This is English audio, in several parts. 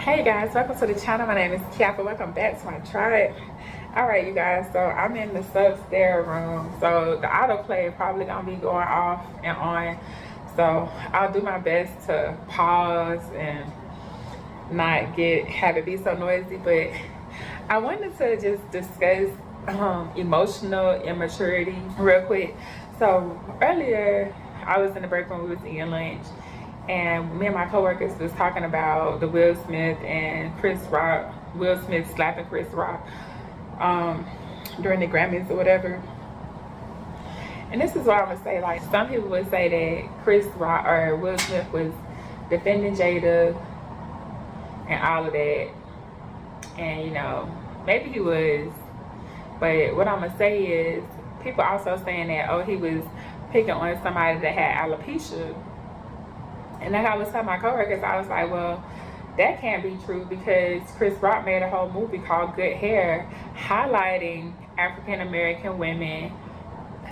Hey guys, welcome to the channel. My name is Kiapa. Welcome back to my tribe. All right, you guys, so I'm in the sub-stereo room, so the autoplay is probably gonna be going off and on, so I'll do my best to pause and not have it be so noisy. But I wanted to just discuss emotional immaturity real quick. So earlier I was in the break room, we was eating lunch, and me and my coworkers was talking about the Will Smith and Chris Rock, Will Smith slapping Chris Rock during the Grammys or whatever. And this is what I'm gonna say, like, some people would say that Chris Rock or Will Smith was defending Jada and all of that, and you know, maybe he was, but what I'm gonna say is people also saying that, oh, he was picking on somebody that had alopecia. And like I was telling my coworkers, I was like, well, that can't be true, because Chris Rock made a whole movie called Good Hair, highlighting African American women,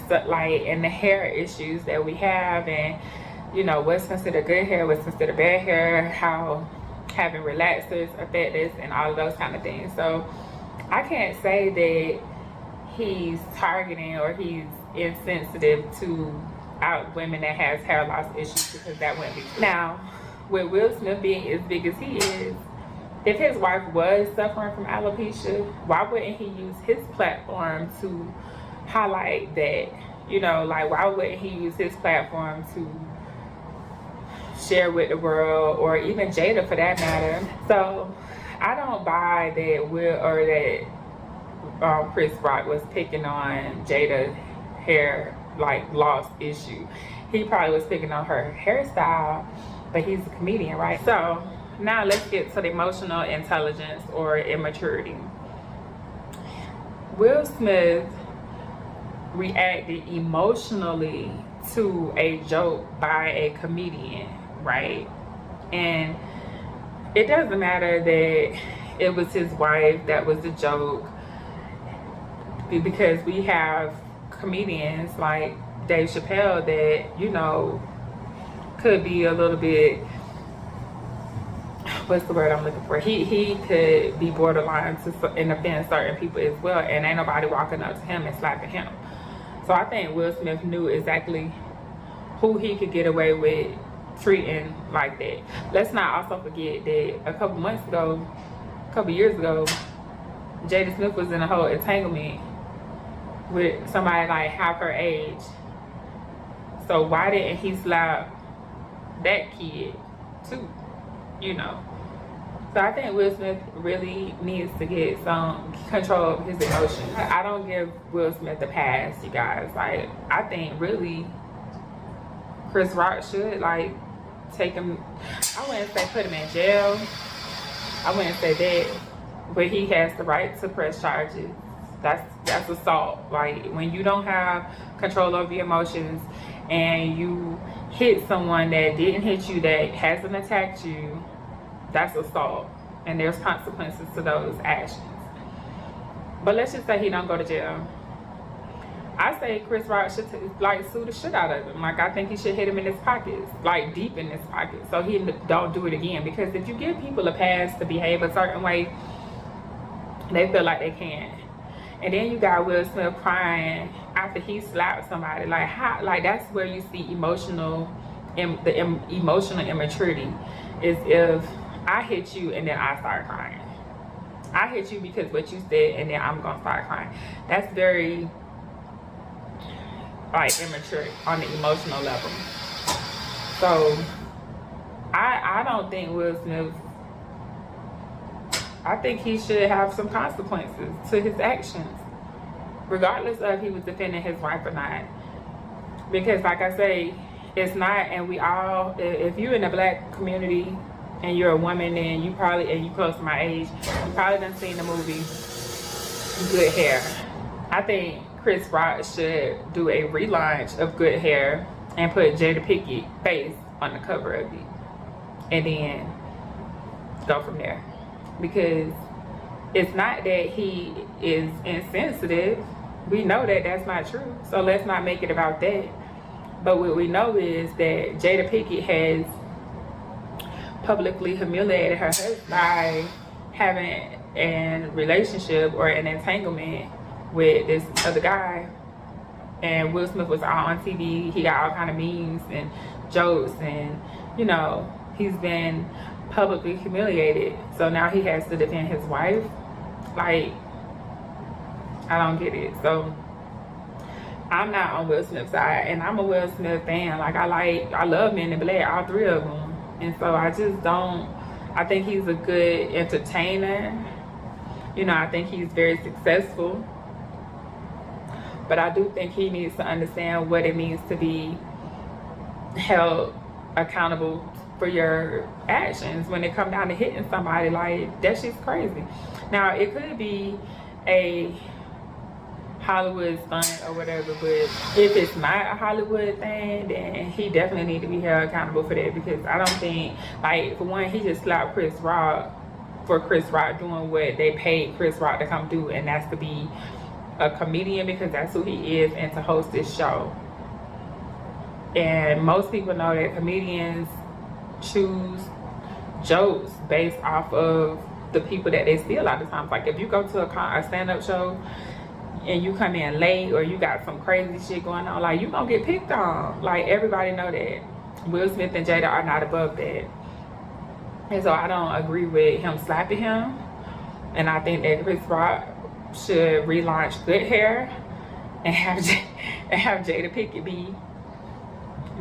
so, like, and the hair issues that we have, and you know, what's considered good hair, what's considered bad hair, how having relaxers affect this, and all of those kind of things. So I can't say that he's targeting or he's insensitive to women that has hair loss issues, because that wouldn't be true. Now, with Will Smith being as big as he is, if his wife was suffering from alopecia, why wouldn't he use his platform to highlight that? You know, like, why wouldn't he use his platform to share with the world, or even Jada for that matter? So I don't buy that Chris Rock was picking on Jada hair like loss issue. He probably was picking on her hairstyle, but he's a comedian, right? So now let's get to the emotional intelligence or immaturity. Will Smith reacted emotionally to a joke by a comedian, right? And it doesn't matter that it was his wife that was the joke, because we have comedians like Dave Chappelle that, you know, could be a little bit, what's the word I'm looking for? He could be borderline and offend certain people as well, and ain't nobody walking up to him and slapping him. So I think Will Smith knew exactly who he could get away with treating like that. Let's not also forget that a couple years ago, Jada Smith was in a whole entanglement with somebody like half her age. So why didn't he slap that kid too? You know. So I think Will Smith really needs to get some control of his emotions. I don't give Will Smith a pass, you guys. Like, I think really Chris Rock should, like, take him, I wouldn't say put him in jail, I wouldn't say that, but he has the right to press charges. That's assault. Like, when you don't have control over your emotions and you hit someone that didn't hit you, that hasn't attacked you, that's assault, and there's consequences to those actions. But let's just say he don't go to jail. I say Chris Rock should like sue the shit out of him. Like, I think he should hit him in his pockets, like deep in his pockets, so he don't do it again. Because if you give people a pass to behave a certain way, they feel like they can. And then you got Will Smith crying after he slapped somebody. Like, how? Like, that's where you see emotional immaturity. Is if I hit you and then I start crying. I hit you because what you said, and then I'm gonna start crying. That's very, like, immature on the emotional level. So I don't think Will Smith, I think he should have some consequences to his actions, regardless of if he was defending his wife or not. Because like I say, it's not, and we all, if you're in the black community and you're a woman, and you close to my age, you probably done seen the movie Good Hair. I think Chris Rock should do a relaunch of Good Hair and put Jada Pickett's face on the cover of it, and then go from there. Because it's not that he is insensitive. We know that that's not true, so let's not make it about that. But what we know is that Jada Pinkett has publicly humiliated her husband by having a relationship or an entanglement with this other guy. And Will Smith was all on TV. He got all kind of memes and jokes, and you know, he's been publicly humiliated. So now he has to defend his wife. Like, I don't get it. So I'm not on Will Smith's side, and I'm a Will Smith fan. Like, I love Men in Black, all three of them. And so I just don't, I think he's a good entertainer. You know, I think he's very successful. But I do think he needs to understand what it means to be held accountable for your actions when it comes down to hitting somebody. Like, that shit's crazy. Now, it could be a Hollywood stunt or whatever, but if it's not a Hollywood thing, then he definitely need to be held accountable for that, because I don't think, like, for one, he just slapped Chris Rock for Chris Rock doing what they paid Chris Rock to come do, and that's to be a comedian, because that's who he is, and to host this show. And most people know that comedians choose jokes based off of the people that they see a lot of times. Like, if you go to a stand-up show and you come in late, or you got some crazy shit going on, like, you gonna get picked on. Like, everybody know that. Will Smith and Jada are not above that. And so I don't agree with him slapping him. And I think that Chris Rock should relaunch Good Hair and have Jada Pinkett be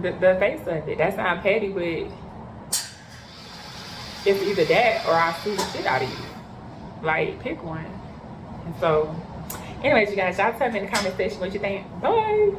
the face of it. That's not petty, but it's either that or I'll sue the shit out of you. Like, pick one. And so, anyways, you guys, y'all tell me in the comment section what you think. Bye.